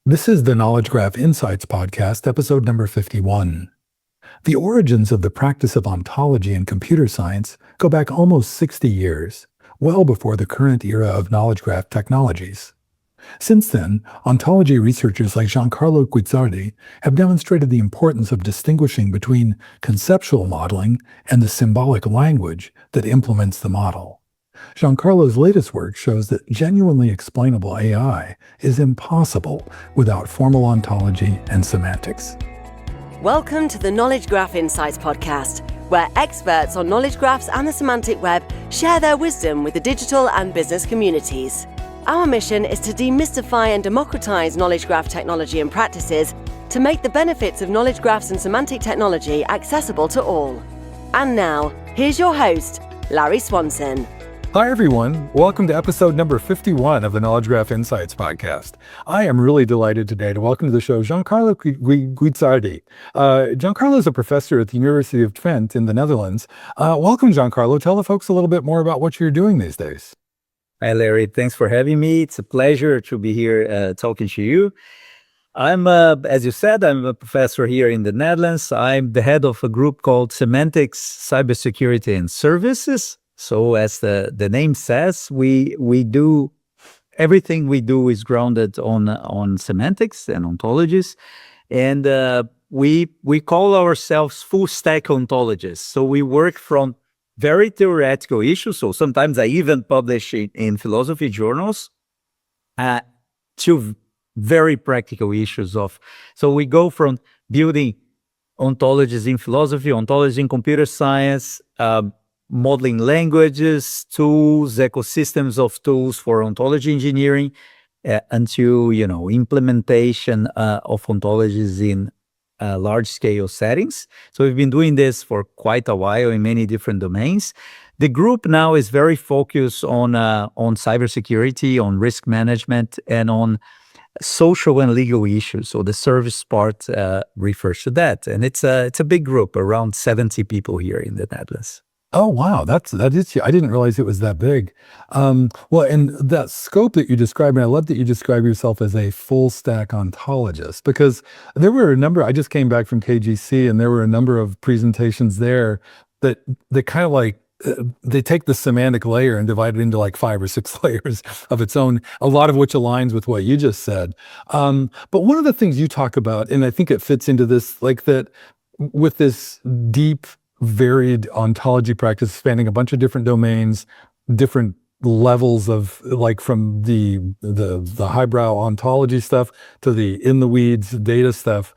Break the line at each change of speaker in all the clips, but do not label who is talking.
This is the Knowledge Graph Insights podcast, episode number 51. The origins of the practice of ontology in computer science go back almost 60 years, well before the current era of knowledge graph technologies. Since then, ontology researchers like Giancarlo Guizzardi have demonstrated the importance of distinguishing between conceptual modeling and the symbolic language that implements the model. Giancarlo's latest work shows that genuinely explainable AI is impossible without formal ontology and semantics.
Welcome to the Knowledge Graph Insights podcast, where experts on knowledge graphs and the semantic web share their wisdom with the digital and business communities. Our mission is to demystify and democratize knowledge graph technology and practices to make the benefits of knowledge graphs and semantic technology accessible to all. And now, here's your host, Larry Swanson.
Hi, everyone. Welcome to episode number 51 of the Knowledge Graph Insights podcast. I am really delighted today to welcome to the show Giancarlo Guizzardi. Giancarlo is a professor at the University of Twente in the Netherlands. Welcome, Giancarlo. Tell the folks a little bit more about what you're doing these days.
Hi, Larry. Thanks for having me. It's a pleasure to be here talking to you. I'm, as you said, I'm a professor here in the Netherlands. I'm the head of a group called Semantics, Cybersecurity and Services. So as the name says, we do everything we do is grounded on semantics and ontologies, and we call ourselves full stack ontologists. So we work from very theoretical issues. So sometimes I even publish in philosophy journals to very practical issues so we go from building ontologies in philosophy, ontologies in computer science, modeling languages, tools, ecosystems of tools for ontology engineering, until implementation of ontologies in large-scale settings. So we've been doing this for quite a while in many different domains. The group now is very focused on cybersecurity, on risk management, and on social and legal issues. So the service part refers to that, and it's a big group, around 70 people here in the Netherlands.
Oh, wow. That is, I didn't realize it was that big. Well, and that scope that you described, and I love that you describe yourself as a full stack ontologist, because there were a number, I just came back from KGC, and there were a number of presentations there that kind of like, they take the semantic layer and divide it into like 5 or 6 layers of its own, a lot of which aligns with what you just said. But one of the things you talk about, and I think it fits into this, like that with this deep, varied ontology practice spanning a bunch of different domains, different levels of, like, from the highbrow ontology stuff to the in the weeds data stuff.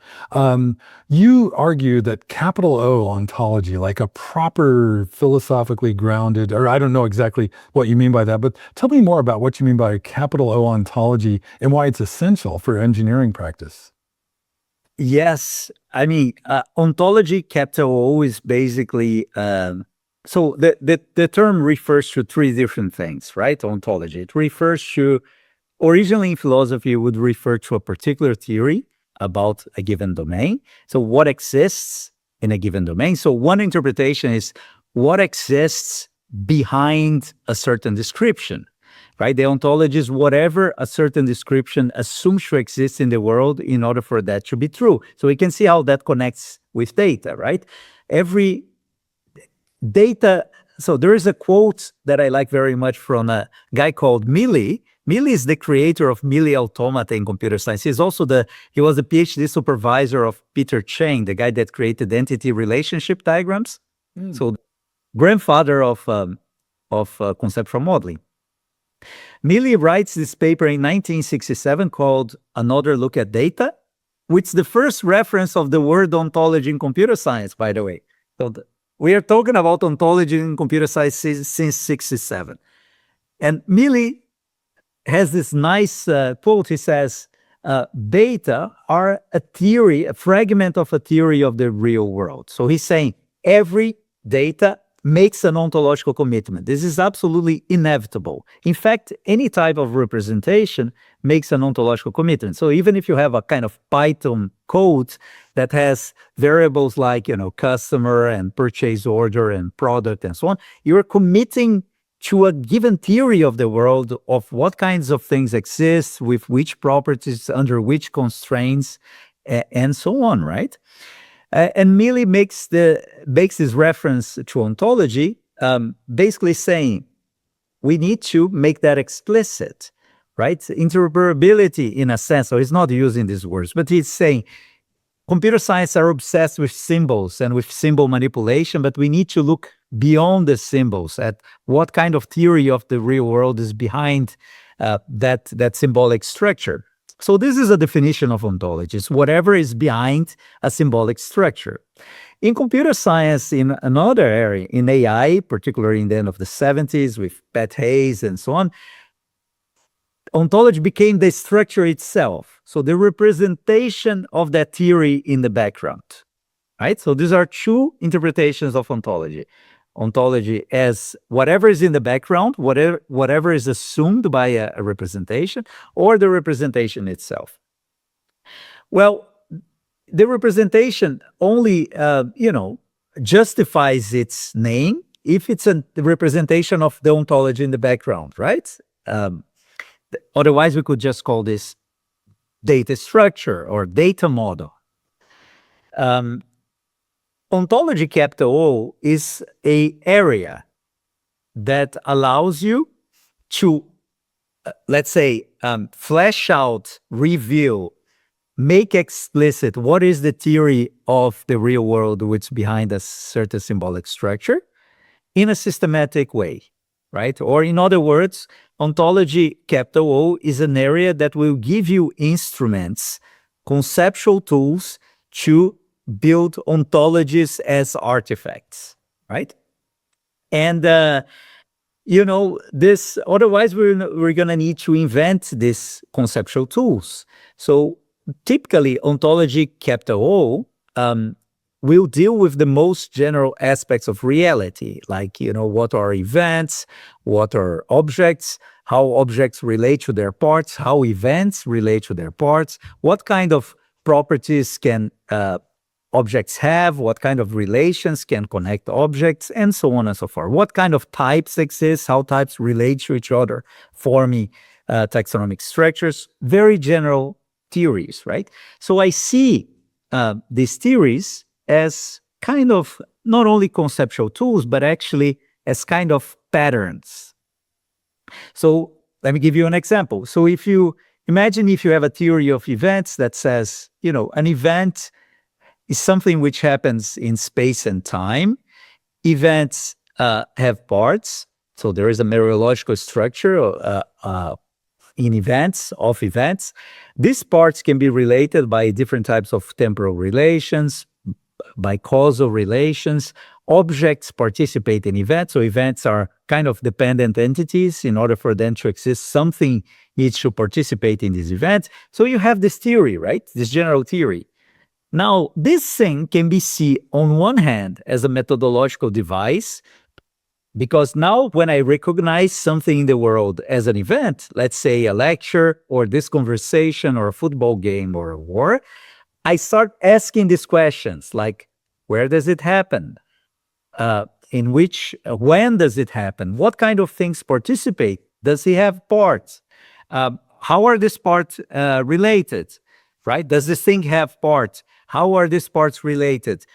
You argue that capital O ontology, like a proper philosophically grounded, or I don't know exactly what you mean by that, but tell me more about what you mean by capital O ontology and why it's essential for engineering practice.
Yes, I mean, ontology, capital O, is basically, so the term refers to 3 different things, right? Ontology. It refers to, originally in philosophy, it would refer to a particular theory about a given domain. So what exists in a given domain. So one interpretation is what exists behind a certain description. Right? The ontology is whatever a certain description assumes to exist in the world in order for that to be true. So we can see how that connects with data, right? Every data, so there is a quote that I like very much from a guy called Milley. Milley is the creator of Milley Automata in computer science. He was the PhD supervisor of Peter Chang, the guy that created entity relationship diagrams. So grandfather of conceptual modeling. Milley writes this paper in 1967 called Another Look at Data, which is the first reference of the word ontology in computer science, by the way. So we are talking about ontology in computer science since 67. And Milley has this nice quote. He says, data are a theory, a fragment of a theory of the real world. So he's saying every data makes an ontological commitment. This is absolutely inevitable. In fact, any type of representation makes an ontological commitment. So even if you have a kind of Python code that has variables like, customer and purchase order and product and so on, you're committing to a given theory of the world, of what kinds of things exist, with which properties, under which constraints, and so on, right? And Mealy makes this reference to ontology, basically saying we need to make that explicit, right? Interoperability, in a sense, so he's not using these words, but he's saying computer science are obsessed with symbols and with symbol manipulation, but we need to look beyond the symbols at what kind of theory of the real world is behind that symbolic structure. So this is a definition of ontology. It's whatever is behind a symbolic structure. In computer science, in another area, in AI, particularly in the end of the 70s with Pat Hayes and so on, ontology became the structure itself. So the representation of that theory in the background, right? So these are two interpretations of ontology. Ontology as whatever is in the background, whatever is assumed by a representation, or the representation itself. Well, the representation only, justifies its name if it's a representation of the ontology in the background, right? Otherwise, we could just call this data structure or data model. Ontology, capital O, is an area that allows you to, let's say, flesh out, reveal, make explicit what is the theory of the real world which is behind a certain symbolic structure in a systematic way, right? Or in other words, ontology, capital O, is an area that will give you instruments, conceptual tools to build ontologies as artifacts, right? And, this, otherwise we're going to need to invent these conceptual tools. So typically, ontology, capital O, will deal with the most general aspects of reality, like, what are events, what are objects, how objects relate to their parts, how events relate to their parts, what kind of properties can objects have, what kind of relations can connect objects, and so on and so forth. What kind of types exist, how types relate to each other, forming taxonomic structures, very general theories, right? So I see these theories as kind of not only conceptual tools, but actually as kind of patterns. So let me give you an example. So if you have a theory of events that says, an event is something which happens in space and time. Events have parts. So there is a mereological structure in events, of events. These parts can be related by different types of temporal relations, by causal relations. Objects participate in events. So events are kind of dependent entities. In order for them to exist, something needs to participate in this event. So you have this theory, right? This general theory. Now, this thing can be seen on one hand as a methodological device, because now when I recognize something in the world as an event, let's say a lecture or this conversation or a football game or a war, I start asking these questions like, where does it happen? When does it happen? What kind of things participate? Does he have parts? How are these parts related? Right? Does this thing have parts? How are these parts related?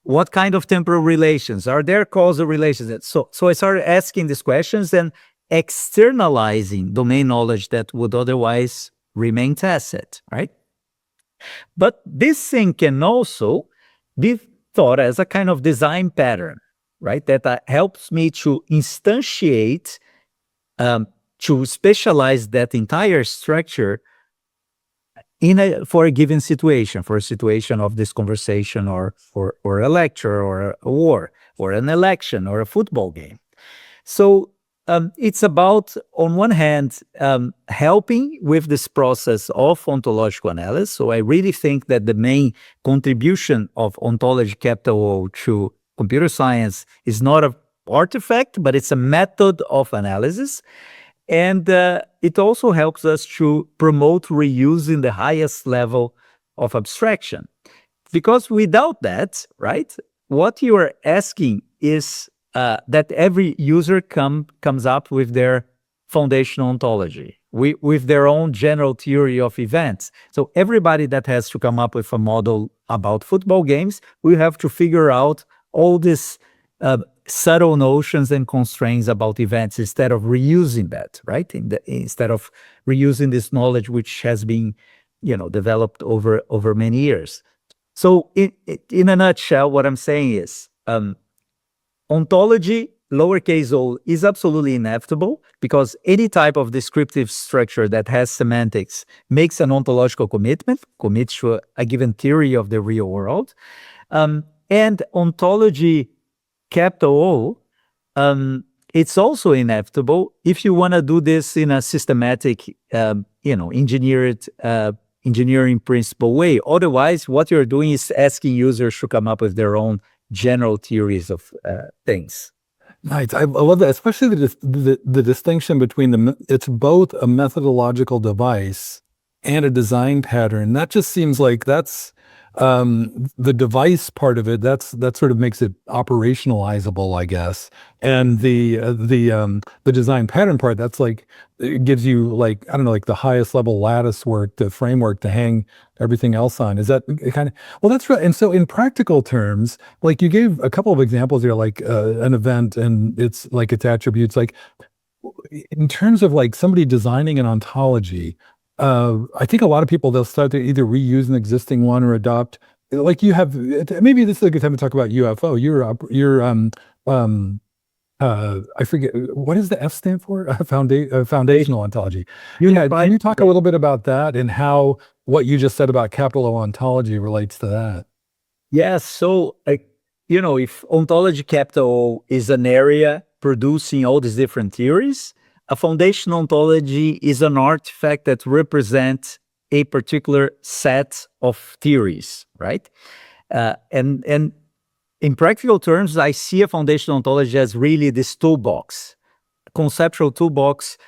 What kind of temporal relations? Are there causal relations? So I started asking these questions and externalizing domain knowledge that would otherwise remain tacit, right? But this thing can also be thought as a kind of design pattern, right? That helps me to instantiate, to specialize that entire structure for a given situation, for a situation of this conversation or a lecture or a war or an election or a football game. So it's about, on one hand, helping with this process of ontological analysis. So I really think that the main contribution of ontology, capital O, to computer science is not an artifact, but it's a method of analysis. And it also helps us to promote reuse in the highest level of abstraction. Because without that, right, what you are asking is that every user comes up with their foundational ontology, with their own general theory of events. So everybody that has to come up with a model about football games, we have to figure out all these subtle notions and constraints about events instead of reusing that, right? Instead of reusing this knowledge which has been, developed over many years. So in a nutshell, what I'm saying is ontology, lowercase o, is absolutely inevitable because any type of descriptive structure that has semantics makes an ontological commitment, commits to a given theory of the real world. And ontology, capital O, it's also inevitable if you want to do this in a systematic, engineering principle way. Otherwise, what you're doing is asking users to come up with their own general theories of things.
Nice. I love that, especially the distinction between it's both a methodological device and a design pattern. That just seems like that's the device part of it. That sort of makes it operationalizable, I guess. And the design pattern part, that's like, it gives you like, I don't know, like the highest level lattice work, the framework to hang everything else on. Is that kind of, well, that's right. And so in practical terms, like you gave a couple of examples here, like an event and its attributes, like in terms of like somebody designing an ontology, I think a lot of people, they'll start to either reuse an existing one or adopt, like you have, maybe this is a good time to talk about UFO. I forget, what does the F stand for? Foundational ontology. Yeah, can you talk a little bit about that and how what you just said about capital O ontology relates to that?
Yes. So, if ontology capital O is an area producing all these different theories, a foundational ontology is an artifact that represents a particular set of theories, right? And in practical terms, I see a foundational ontology as really this toolbox, a conceptual toolbox,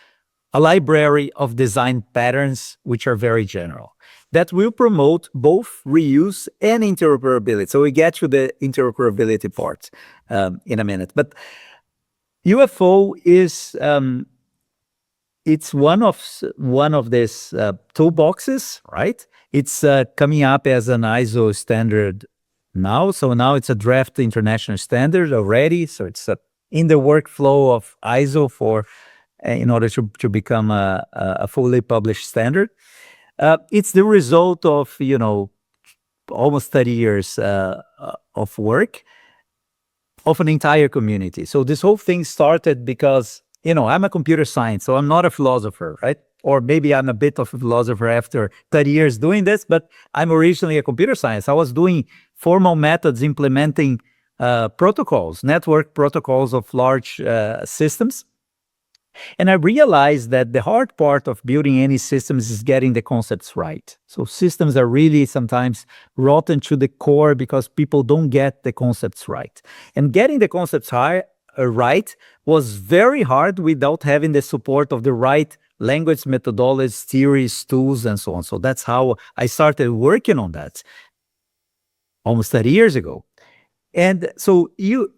a library of design patterns, which are very general, that will promote both reuse and interoperability. So we get to the interoperability part in a minute. But UFO is it's one of these toolboxes, right? It's coming up as an ISO standard now. So now it's a draft international standard already. So it's in the workflow of ISO in order to become a fully published standard. It's the result of almost 30 years of work of an entire community. So this whole thing started because I'm a computer science, so I'm not a philosopher, right? Or maybe I'm a bit of a philosopher after 30 years doing this, but I'm originally a computer science. I was doing formal methods implementing protocols, network protocols of large systems. And I realized that the hard part of building any systems is getting the concepts right. So systems are really sometimes rotten to the core because people don't get the concepts right. And getting the concepts right was very hard without having the support of the right language methodologies, theories, tools, and so on. So that's how I started working on that almost 30 years ago. And so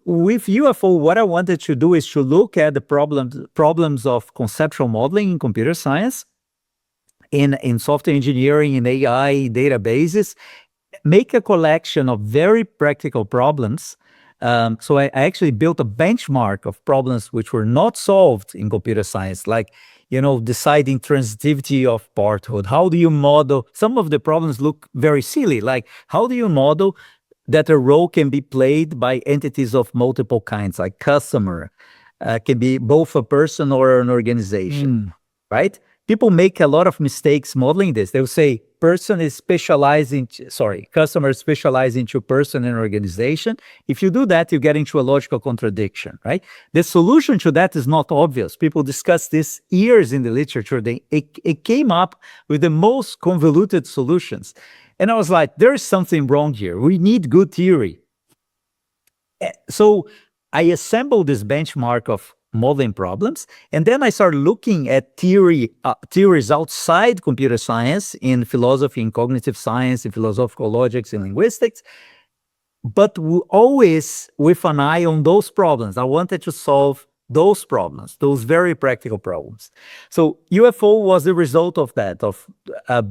with UFO, what I wanted to do is to look at the problems of conceptual modeling in computer science, in software engineering, in AI, databases, make a collection of very practical problems. So I actually built a benchmark of problems which were not solved in computer science, like, deciding transitivity of parthood. How do you model? Some of the problems look very silly, like how do you model that a role can be played by entities of multiple kinds, like customer, can be both a person or an organization, right? People make a lot of mistakes modeling this. They'll say customer is specialized into person and organization. If you do that, you get into a logical contradiction, right? The solution to that is not obvious. People discuss this years in the literature. It came up with the most convoluted solutions. And I was like, there's something wrong here. We need good theory. So I assembled this benchmark of modeling problems, and then I started looking at theories outside computer science, in philosophy, in cognitive science, in philosophical logics, in linguistics, but always with an eye on those problems. I wanted to solve those problems, those very practical problems. So UFO was the result of that, of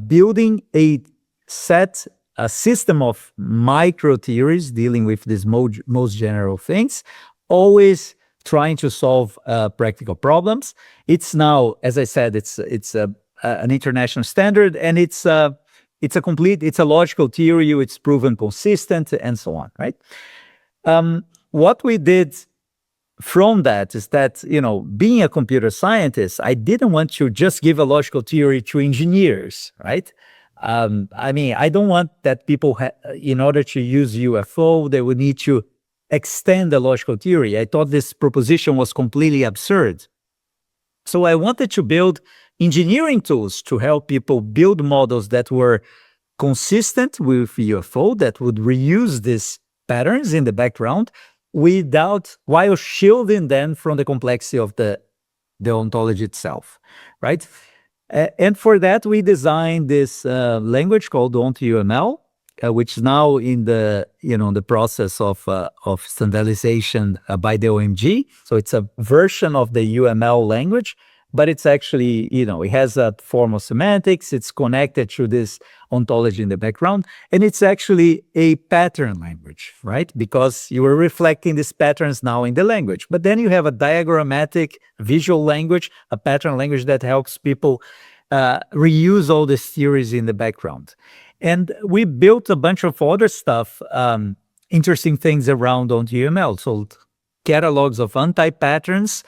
building a system of micro theories dealing with these most general things, always trying to solve practical problems. It's now, as I said, it's an international standard, and it's a logical theory. It's proven consistent, and so on, right? What we did from that is that, being a computer scientist, I didn't want to just give a logical theory to engineers, right? I don't want that people, in order to use UFO, they would need to extend the logical theory. I thought this proposition was completely absurd. So I wanted to build engineering tools to help people build models that were consistent with UFO, that would reuse these patterns in the background while shielding them from the complexity of the ontology itself, right? And for that, we designed this language called OntoUML, which is now in the process of standardization by the OMG. So it's a version of the UML language, but it's actually, it has a form of semantics. It's connected to this ontology in the background, and it's actually a pattern language, right? Because you are reflecting these patterns now in the language. But then you have a diagrammatic visual language, a pattern language that helps people reuse all these theories in the background. And we built a bunch of other stuff, interesting things around OntoUML. So catalogs of anti-patterns.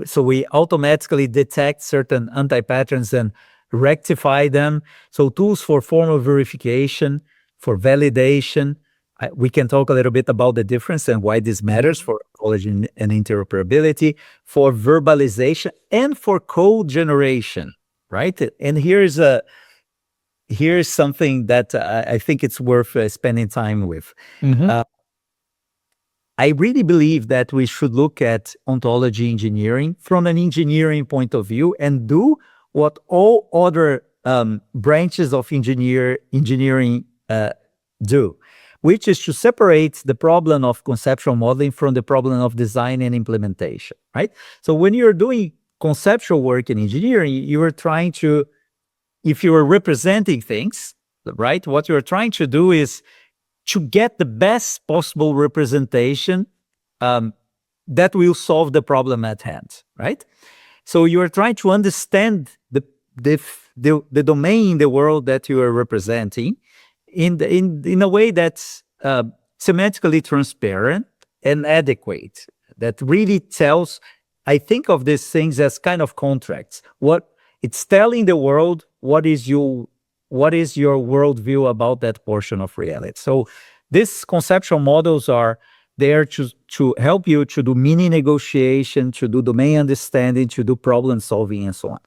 So we automatically detect certain anti-patterns and rectify them. So tools for formal verification, for validation. We can talk a little bit about the difference and why this matters for ontology and interoperability, for verbalization, and for code generation, right? And here's something that I think it's worth spending time with. I really believe that we should look at ontology engineering from an engineering point of view and do what all other branches of engineering do, which is to separate the problem of conceptual modeling from the problem of design and implementation, right? So when you're doing conceptual work in engineering, you are trying to, if you are representing things, right, what you're trying to do is to get the best possible representation that will solve the problem at hand, right? So you are trying to understand the domain in the world that you are representing in a way that's semantically transparent and adequate, that really tells, I think of these things as kind of contracts. What it's telling the world, what is your worldview about that portion of reality. So these conceptual models are there to help you to do meaning negotiation, to do domain understanding, to do problem solving, and so on.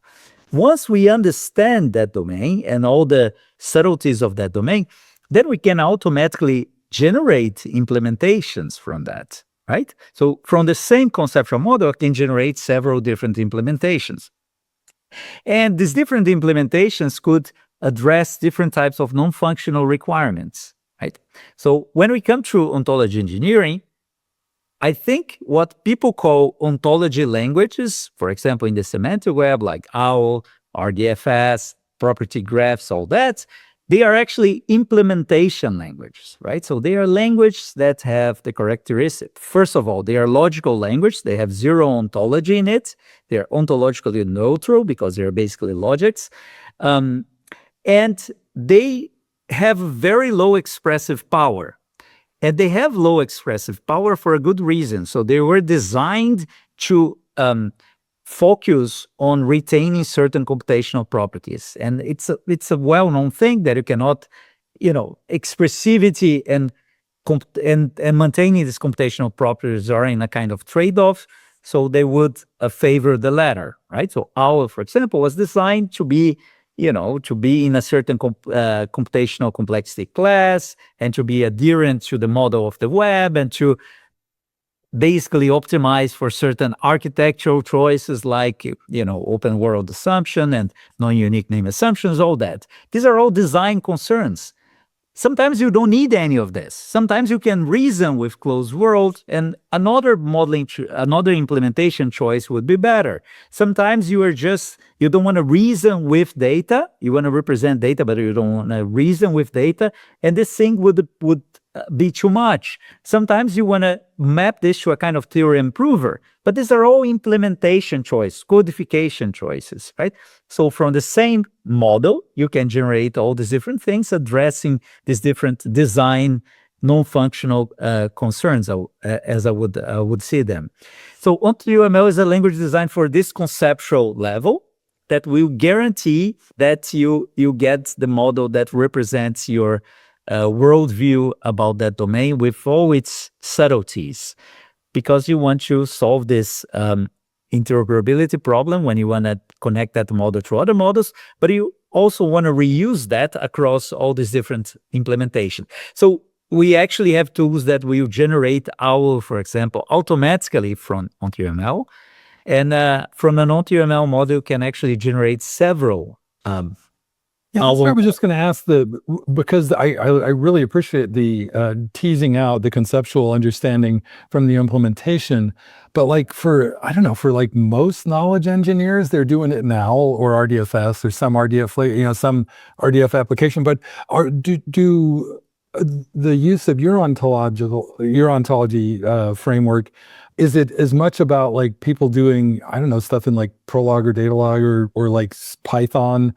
Once we understand that domain and all the subtleties of that domain, then we can automatically generate implementations from that, right? So from the same conceptual model, I can generate several different implementations. And these different implementations could address different types of non-functional requirements, right? So when we come to ontology engineering, I think what people call ontology languages, for example, in the semantic web, like OWL, RDFS, property graphs, all that, they are actually implementation languages, right? So they are languages that have the characteristic. First of all, they are logical language. They have zero ontology in it. They are ontologically neutral because they're basically logics. And they have very low expressive power. And they have low expressive power for a good reason. So they were designed to focus on retaining certain computational properties. And it's a well-known thing that you cannot, expressivity and maintaining these computational properties are in a kind of trade-off. So they would favor the latter, right? So OWL, for example, was designed to be in a certain computational complexity class and to be adherent to the model of the web and to basically optimize for certain architectural choices like, open world assumption and non-unique name assumptions, all that. These are all design concerns. Sometimes you don't need any of this. Sometimes you can reason with closed world, and another another implementation choice would be better. Sometimes you don't want to reason with data. You want to represent data, but you don't want to reason with data. And this thing would be too much. Sometimes you want to map this to a kind of theorem prover, but these are all implementation choices, codification choices, right? So from the same model, you can generate all these different things addressing these different design non-functional concerns as I would see them. So OntoUML is a language designed for this conceptual level that will guarantee that you get the model that represents your worldview about that domain with all its subtleties, because you want to solve this interoperability problem when you want to connect that model to other models, but you also want to reuse that across all these different implementation. So we actually have tools that will generate OWL, for example, automatically from OntoUML, and from an OntoUML model can actually generate several
Yeah, that's what I was just going to ask because I really appreciate the teasing out the conceptual understanding from the implementation, but like for like most knowledge engineers, they're doing it in OWL or RDFS or some RDF, some RDF application. But do the use of your ontology framework, is it as much about like people doing, stuff in like Prolog or Datalog or like Python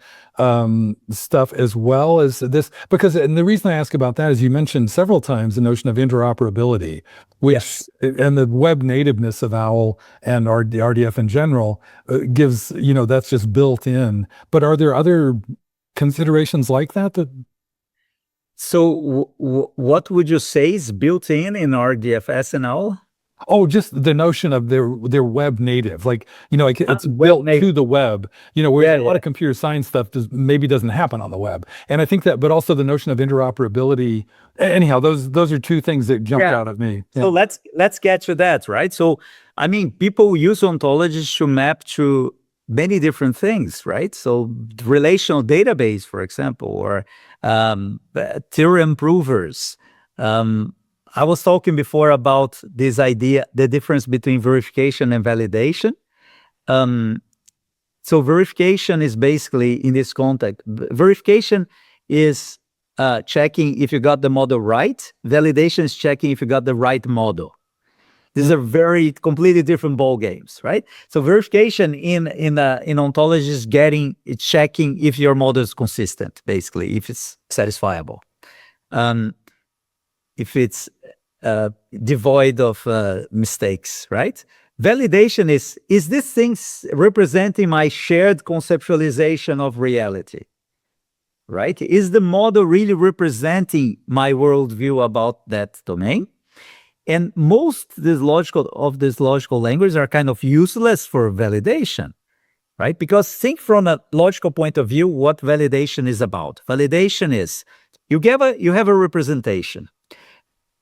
stuff as well as this? Because, and the reason I ask about that is you mentioned several times the notion of interoperability, which, and the web nativeness of OWL and RDF in general gives, that's just built in. But are there other considerations like that?
So what would you say is built in RDFS and OWL?
Oh, just the notion of their web native, like, it's built to the web, where a lot of computer science stuff maybe doesn't happen on the web. And I think that, but also the notion of interoperability. Anyhow, those are two things that jumped out at me.
Yeah. So let's get to that, right? So, people use ontologies to map to many different things, right? So relational database, for example, or theorem provers. I was talking before about this idea, the difference between verification and validation. So verification is basically, in this context, verification is checking if you got the model right. Validation is checking if you got the right model. These are very completely different ball games, right? So verification in ontology is checking if your model is consistent, basically, if it's satisfiable, if it's devoid of mistakes, right? Validation is this thing representing my shared conceptualization of reality, right? Is the model really representing my worldview about that domain? And most of these logical languages are kind of useless for validation, right? Because think from a logical point of view what validation is about. Validation is you have a representation.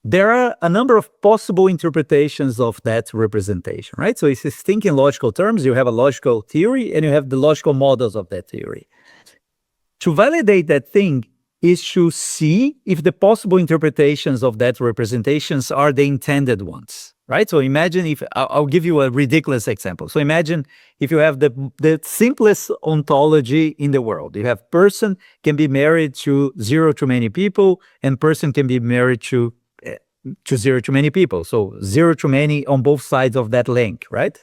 There are a number of possible interpretations of that representation, right? So if you think in logical terms, you have a logical theory and you have the logical models of that theory. To validate that thing is to see if the possible interpretations of that representations are the intended ones, right? So imagine if, I'll give you a ridiculous example. So imagine if you have the simplest ontology in the world. You have person can be married to zero to many people, and person can be married to zero to many people. So zero to many on both sides of that link, right?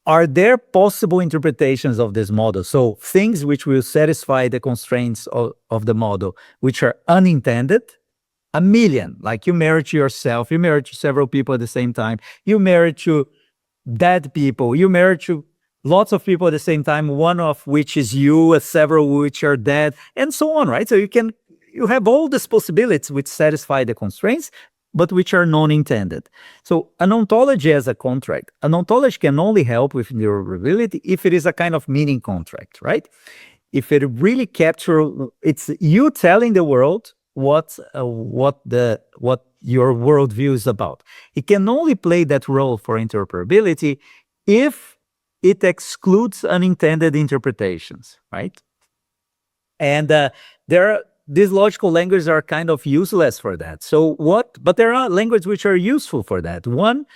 Are there possible interpretations of this model? So things which will satisfy the constraints of the model, which are unintended, 1 million. Like you married to yourself, you married to several people at the same time, you married to dead people, you married to lots of people at the same time, one of which is you, several which are dead, and so on, right? So you have all these possibilities which satisfy the constraints, but which are non-intended. So an ontology as a contract, an ontology can only help with interoperability if it is a kind of meaning contract, right? If it really captures, it's you telling the world what your worldview is about. It can only play that role for interoperability if it excludes unintended interpretations, right? And there these logical languages are kind of useless for that. But there are languages which are useful for that. One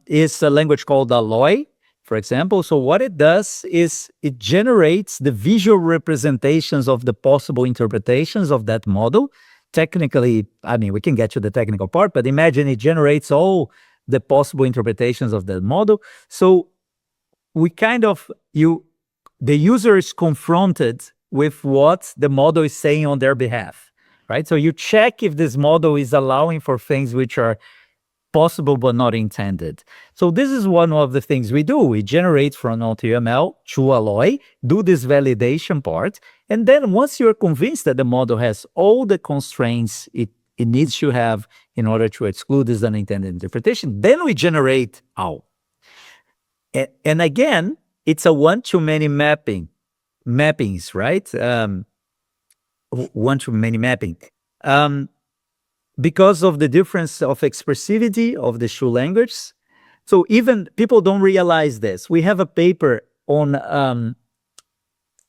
is a language called Alloy, for example. So what it does is it generates the visual representations of the possible interpretations of that model. Technically, I mean, we can get to the technical part, but imagine it generates all the possible interpretations of the model. So we the user is confronted with what the model is saying on their behalf, right? So you check if this model is allowing for things which are possible but not intended. So this is one of the things we do. We generate from OntoUML to Alloy, do this validation part, and then once you're convinced that the model has all the constraints it needs to have in order to exclude this unintended interpretation, then we generate OWL. And again, it's a one-to-many mappings, right? One-to-many mapping. Because of the difference of expressivity of the two languages. So even people don't realize this. We have a paper on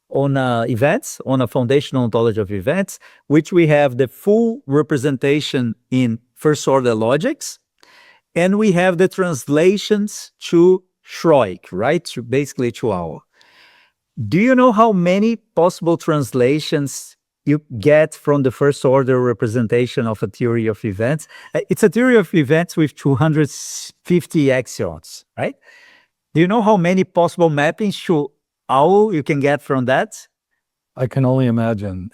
events, on a foundational ontology of events, which we have the full representation in first-order logics, and we have the translations to Schroik, right? Basically to OWL. Do you know how many possible translations you get from the first order representation of a theory of events? It's a theory of events with 250 axioms, right? Do you know how many possible mappings to OWL you can get from that?
I can only imagine.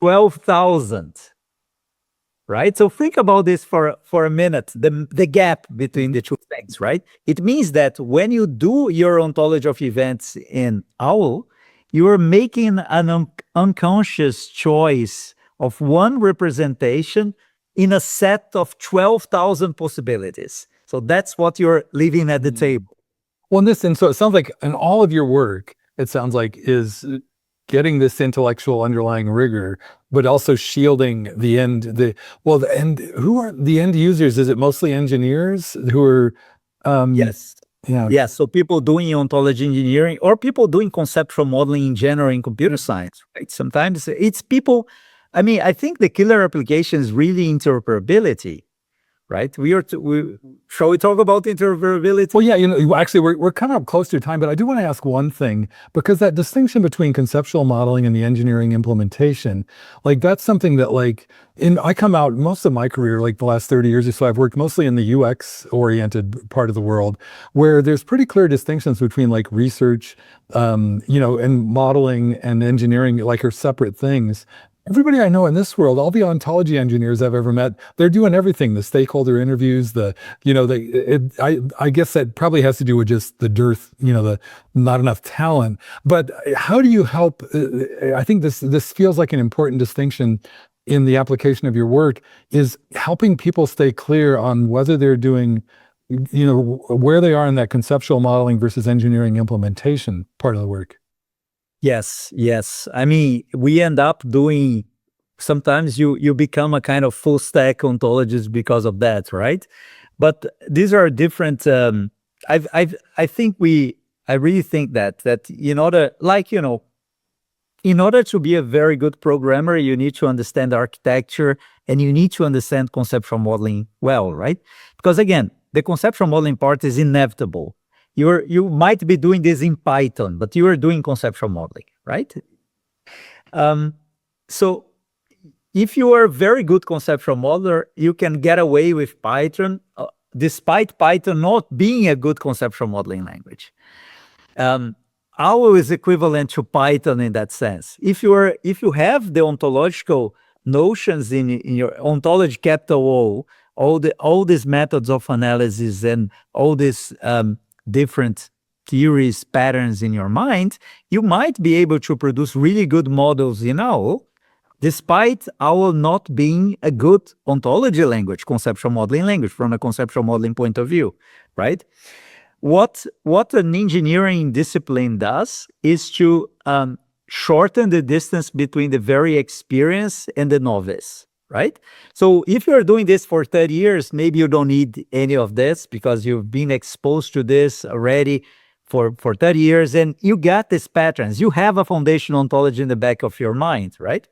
12,000. Right? So think about this for a minute, the gap between the two things, right? It means that when you do your ontology of events in OWL, you are making an unconscious choice of one representation in a set of 12,000 possibilities. So that's what you're leaving at the table.
Well, and so it sounds like in all of your work, it sounds like is getting this intellectual underlying rigor, but also shielding the end. Who are the end users? Is it mostly engineers who are?
Yes.
Yeah.
Yeah. So people doing ontology engineering or people doing conceptual modeling in general in computer science, right? Sometimes it's people. I mean, I think the killer application is really interoperability. Right? Shall we talk about interoperability?
Well, yeah, actually, we're kind of close to time, but I do want to ask one thing, because that distinction between conceptual modeling and the engineering implementation, like that's something that I come out most of my career, like the last 30 years or so, I've worked mostly in the UX oriented part of the world, where there's pretty clear distinctions between like research, and modeling and engineering, are separate things. Everybody I know in this world, all the ontology engineers I've ever met, they're doing everything. The stakeholder interviews, I guess that probably has to do with just the dearth, the not enough talent. But how do you help? I think this feels like an important distinction in the application of your work, is helping people stay clear on whether they're doing, where they are in that conceptual modeling versus engineering implementation part of the work.
Yes. I mean, we end up doing, sometimes you become a kind of full stack ontologist because of that, right? But these are different, I really think that in order to be a very good programmer, you need to understand architecture and you need to understand conceptual modeling well, right? Because again, the conceptual modeling part is inevitable. You might be doing this in Python, but you are doing conceptual modeling, right? So if you are a very good conceptual modeler, you can get away with Python, despite Python not being a good conceptual modeling language. OWL is equivalent to Python in that sense. If you have the ontological notions in your ontology capital O, all these methods of analysis and all these different theories, patterns in your mind, you might be able to produce really good models in OWL, despite OWL not being a good ontology language, conceptual modeling language from a conceptual modeling point of view, right? What an engineering discipline does is to shorten the distance between the very experienced and the novice, right? So if you're doing this for 30 years, maybe you don't need any of this because you've been exposed to this already for 30 years and you got these patterns. You have a foundational ontology in the back of your mind, right?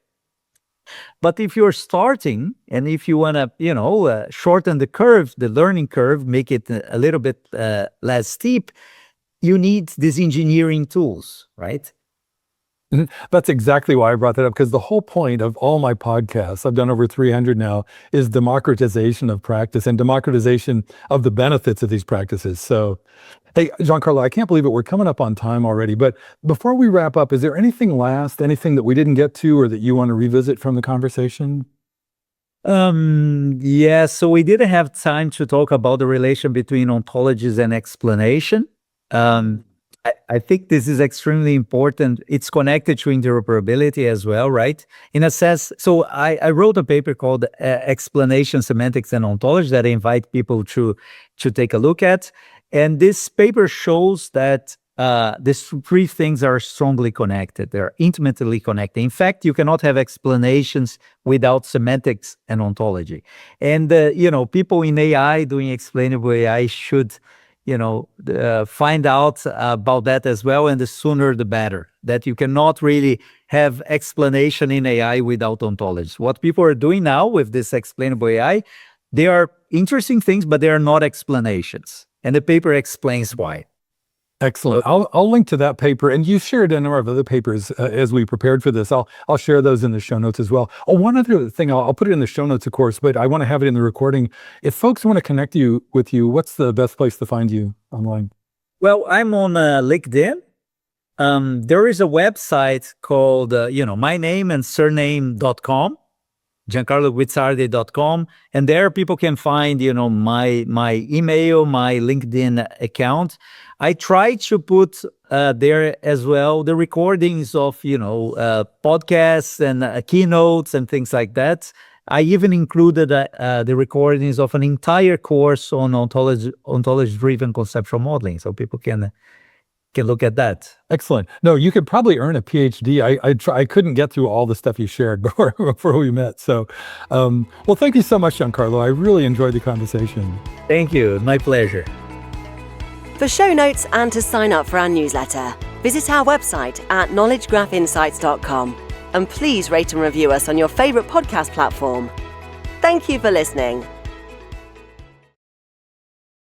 But if you're starting and if you want to, shorten the curve, the learning curve, make it a little bit less steep, you need these engineering tools, right?
That's exactly why I brought that up, because the whole point of all my podcasts, I've done over 300 now, is democratization of practice and democratization of the benefits of these practices. So, hey, Giancarlo, I can't believe it. We're coming up on time already. But before we wrap up, is there anything anything that we didn't get to or that you want to revisit from the conversation?
Yeah, so we didn't have time to talk about the relation between ontologies and explanation. I think this is extremely important. It's connected to interoperability as well, right? In a sense, so I wrote a paper called Explanation, Semantics, and Ontology that I invite people to take a look at. And this paper shows that these three things are strongly connected. They're intimately connected. In fact, you cannot have explanations without semantics and ontology. And, people in AI doing explainable AI should find out about that as well, and the sooner the better. That you cannot really have explanation in AI without ontologies. What people are doing now with this explainable AI, they are interesting things, but they are not explanations. And the paper explains why.
Excellent. I'll link to that paper, and you shared a number of other papers as we prepared for this. I'll share those in the show notes as well. Oh, one other thing, I'll put it in the show notes, of course, but I want to have it in the recording. If folks want to connect with you, what's the best place to find you online?
Well, I'm on LinkedIn. There is a website called, my name and surname.com. Giancarloguizzardi.com, and there people can find my email, my LinkedIn account. I try to put there as well the recordings of podcasts and keynotes and things like that. I even included the recordings of an entire course on ontology-driven conceptual modeling, so people can look at that.
Excellent. No, you could probably earn a PhD. I couldn't get through all the stuff you shared before we met. So, well, thank you so much, Giancarlo. I really enjoyed the conversation.
Thank you. My pleasure.
For show notes and to sign up for our newsletter, visit our website at knowledgegraphinsights.com. And please rate and review us on your favorite podcast platform. Thank you for listening.